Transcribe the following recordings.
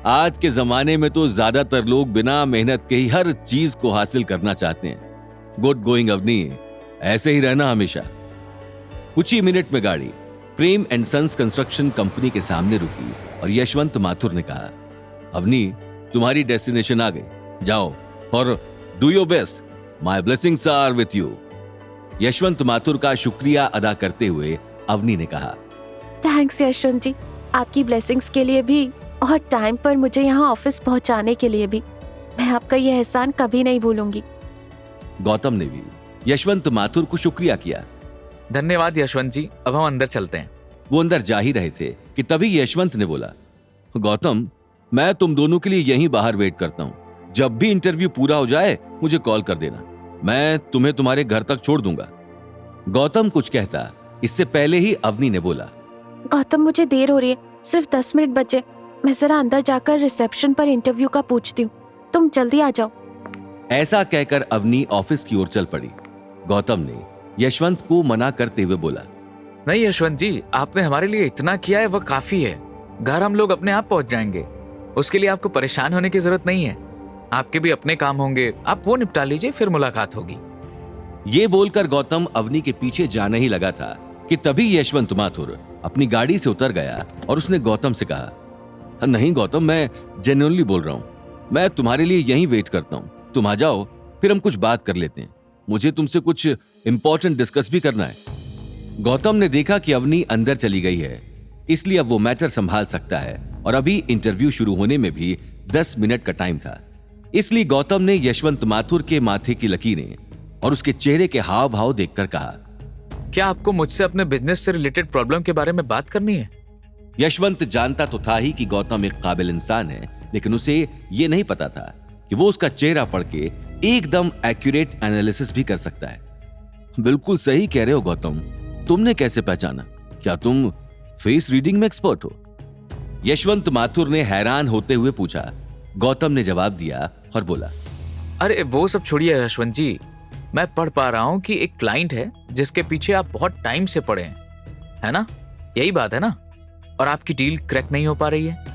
आज के जमाने में तो ज्यादातर लोग बिना मेहनत के ही हर चीज को हासिल करना चाहते हैं। गुड गोइंग अवनी, ऐसे ही रहना हमेशा। कुछ ही मिनट में गाड़ी प्रेम एंड सन्स कंस्ट्रक्शन कंपनी के सामने रुकी और यशवंत माथुर ने कहा, अवनी तुम्हारी डेस्टिनेशन आ गई, जाओ और do your best, my blessings are with you. Yashwant Mathur का शुक्रिया अदा करते हुए अवनी ने कहा, थैंक्स यशवंत जी, आपकी ब्लेसिंग्स के लिए भी और टाइम पर मुझे यहाँ ऑफिस पहुँचाने के लिए भी। मैं आपका ये एहसान कभी नहीं भूलूंगी। गौतम ने भी यशवंत माथुर को शुक्रिया किया। धन्यवाद यशवंत जी, अब हम अंदर चलते हैं। वो अंदर जा ही रहे थे कि तभी यशवंत ने बोला, गौतम मैं तुम दोनों के लिए यहीं बाहर वेट करता हूं। जब भी इंटरव्यू पूरा हो जाए मुझे कॉल कर देना, मैं तुम्हें तुम्हारे घर तक छोड़ दूंगा। गौतम कुछ कहता, इससे पहले ही अवनी ने बोला, गौतम मुझे देर हो रही है, सिर्फ 10 मिनट बचे। मैं जरा अंदर जाकर रिसेप्शन पर इंटरव्यू का पूछती हूँ, तुम जल्दी आ जाओ। ऐसा कहकर अवनी ऑफिस की ओर चल पड़ी। गौतम ने यशवंत को मना करते हुए बोला, नहीं यशवंत जी, आपने हमारे लिए इतना किया है वह काफी है। घर हम लोग अपने आप पहुंच जाएंगे, उसके लिए आपको परेशान होने की जरूरत नहीं है। आपके भी अपने काम होंगे, आप वो निपटा लीजिए, फिर मुलाकात होगी। ये बोलकर गौतम अवनी के पीछे जाने ही लगा था कि तभी यशवंत माथुर अपनी गाड़ी से उतर गया और उसने गौतम से कहा, नहीं गौतम, मैं जेन्युइनली बोल रहा हूं, मैं तुम्हारे लिए यहीं वेट करता हूं, तुम आ जाओ, फिर हम कुछ बात कर लेते हैं। मुझे तुमसे कुछ इंपॉर्टेंट डिस्कस भी करना है। गौतम ने देखा कि अवनी अंदर चली गई है, इसलिए अब वो मैटर संभाल सकता है और अभी इंटरव्यू शुरू होने में भी 10 मिनट का टाइम था। इसलिए गौतम ने यशवंत माथुर के माथे की लकीरें और उसके चेहरे के हाव भाव देखकर कहा, क्या आपको मुझसे अपने बिजनेस से रिलेटेड प्रॉब्लम के बारे में बात करनी है? यशवंत जानता तो था ही कि गौतम एक काबिल इंसान है, लेकिन उसे यह नहीं पता था कि वो उसका चेहरा पढ़ के एकदम एक्यूरेट एनालिसिस भी कर सकता है। बिल्कुल सही कह रहे हो गौतम, तुमने कैसे पहचाना? क्या तुम फेस रीडिंग में एक्सपर्ट हो? यशवंत माथुर ने हैरान होते हुए पूछा। गौतम ने जवाब दिया और बोला, अरे वो सब छोड़िए यशवंत जी, मैं पढ़ पा रहा हूँ कि एक क्लाइंट है जिसके पीछे आप बहुत टाइम से पड़े हैं, है ना? यही बात है ना? और आपकी डील क्रैक नहीं हो पा रही है।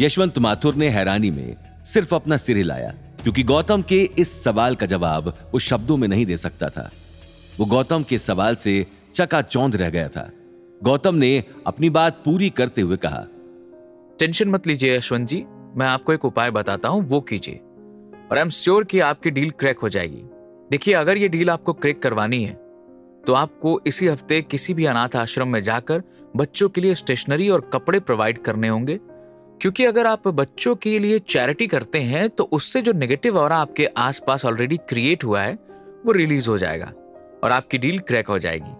यशवंत माथुर ने हैरानी में सिर्फ अपना सिर हिलाया, क्योंकि गौतम के इस सवाल का जवाब वो शब्दों में नहीं दे सकता था। वो गौतम के सवाल से चकाचौंध रह गया था। गौतम ने अपनी बात पूरी करते हुए कहा, टेंशन मत लीजिए यशवंत जी, मैं आपको एक उपाय बताता हूँ, वो कीजिए और आई एम श्योर कि आपकी डील क्रैक हो जाएगी। देखिए, अगर ये डील आपको क्रैक करवानी है तो आपको इसी हफ्ते किसी भी अनाथ आश्रम में जाकर बच्चों के लिए स्टेशनरी और कपड़े प्रोवाइड करने होंगे, क्योंकि अगर आप बच्चों के लिए चैरिटी करते हैं तो उससे जो नेगेटिव ऑरा आपके आसपास ऑलरेडी क्रिएट हुआ है वो रिलीज हो जाएगा और आपकी डील क्रैक हो जाएगी।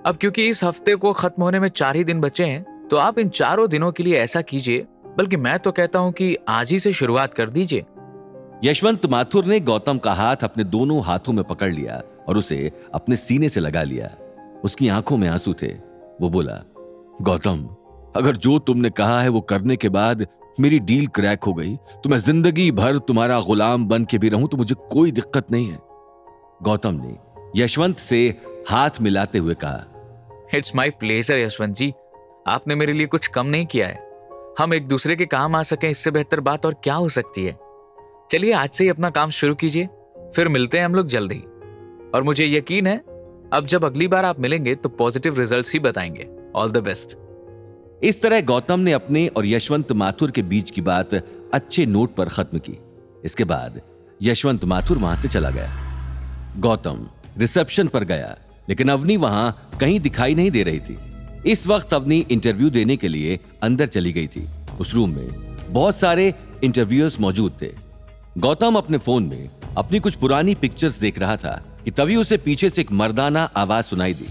अब क्योंकि इस हफ्ते को खत्म होने में 4 ही दिन बचे हैं, तो आप इन 4 दिनों के लिए ऐसा कीजिए, बल्कि मैं तो कहता हूं कि आज ही से शुरुआत कर दीजिए। यशवंत माथुर ने गौतम का हाथ अपने दोनों हाथों में पकड़ लिया और उसे अपने सीने से लगा लिया। उसकी आंखों में आंसू थे। वो बोला, गौतम, अगर जो तुमने कहा है वो करने के बाद मेरी डील क्रैक हो गई तो मैं जिंदगी भर तुम्हारा गुलाम बन के भी रहूं तो मुझे कोई दिक्कत नहीं है। गौतम ने यशवंत से हाथ मिलाते हुए कहा, इट्स माई प्लेजर यशवंत जी, आपने मेरे लिए कुछ कम नहीं किया है। हम एक दूसरे के काम आ सकें, इससे बेहतर बात और क्या हो सकती है। चलिए आज से ही अपना काम शुरू कीजिए, फिर मिलते हैं हम लोग जल्द ही। और मुझे यकीन है अब जब अगली बार आप मिलेंगे तो पॉजिटिव रिजल्ट्स ही बताएंगे। All the best. इस तरह गौतम ने अपने और यशवंत माथुर के बीच की बात अच्छे नोट पर खत्म की। इसके बाद यशवंत माथुर वहां से चला गया। गौतम रिसेप्शन पर गया, लेकिन अवनी वहां कहीं दिखाई नहीं दे रही थी। इस वक्त अवनी इंटरव्यू देने के लिए अंदर चली गई थी। उस रूम में बहुत सारे इंटरव्यूअर्स मौजूद थे। गौतम अपने फोन में अपनी कुछ पुरानी पिक्चर्स देख रहा था कि तभी उसे पीछे से एक मर्दाना आवाज सुनाई दी,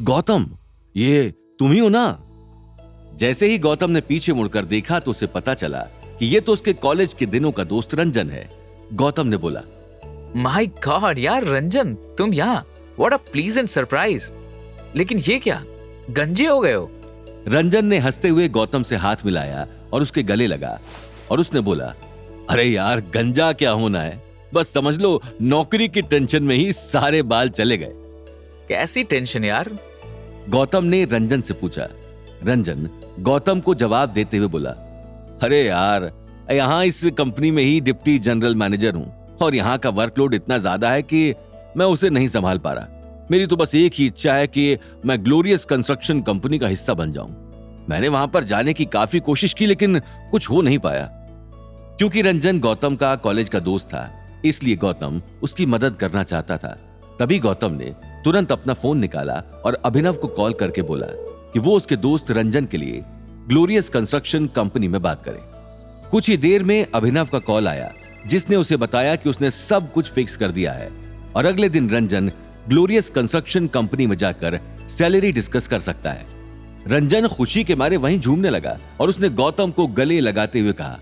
गौतम, ये तुम ही हो ना? जैसे ही गौतम ने पीछे मुड़कर देखा तो उसे पता चला कि ये तो उसके कॉलेज के दिनों का दोस्त रंजन है। गौतम ने बोला, माय गॉड यार रंजन, तुम यहाँ? What a pleasant surprise. लेकिन ये क्या, गंजे हो गए हो? रंजन ने हंसते हुए गौतम से हाथ मिलाया और उसके गले लगा और उसने बोला, अरे यार, गंजा क्या होना है, बस समझ लो नौकरी की टेंशन में ही सारे बाल चले गए। कैसी टेंशन यार? गौतम ने रंजन से पूछा। रंजन गौतम को जवाब देते हुए बोला, अरे यार, यहाँ इस कंपनी में ही डिप्टी जनरल मैनेजर हूँ और यहाँ का वर्कलोड इतना ज्यादा है कि मैं उसे नहीं संभाल पा रहा। मेरी तो बस एक ही इच्छा है कि मैं ग्लोरियस कंस्ट्रक्शन कंपनी का हिस्सा बन जाऊं। मैंने वहां पर जाने की काफी कोशिश की लेकिन कुछ हो नहीं पाया। क्योंकि रंजन गौतम का कॉलेज का दोस्त था, इसलिए गौतम उसकी मदद करना चाहता था। तभी गौतम ने तुरंत अपना फोन निकाला और अभिनव को कॉल करके बोला कि वो उसके दोस्त रंजन के लिए ग्लोरियस कंस्ट्रक्शन कंपनी में बात करे। कुछ ही देर में अभिनव का कॉल आया, जिसने उसे बताया कि उसने सब कुछ फिक्स कर दिया है और अगले दिन रंजन ग्लोरियस कंस्ट्रक्शन कंपनी में जाकर सैलरी डिस्कस कर सकता है। रंजन खुशी के मारे वहीं झूमने लगा और उसने गौतम को गले लगाते हुए कहा,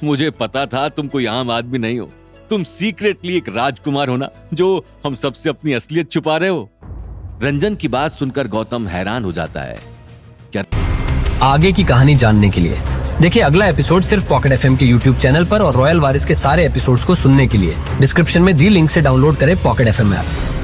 मुझे पता था तुम कोई आम आदमी नहीं हो, तुम सीक्रेटली एक राजकुमार हो ना, जो हम सबसे अपनी असलियत छुपा रहे हो। रंजन की बात सुनकर गौतम हैरान हो जाता है। क्या आगे की कहानी जानने के लिए देखिए अगला एपिसोड सिर्फ पॉकेट एफएम के यूट्यूब चैनल पर और रॉयल वारिस के सारे एपिसोड्स को सुनने के लिए डिस्क्रिप्शन में दी लिंक से डाउनलोड करें पॉकेट एफएम ऐप।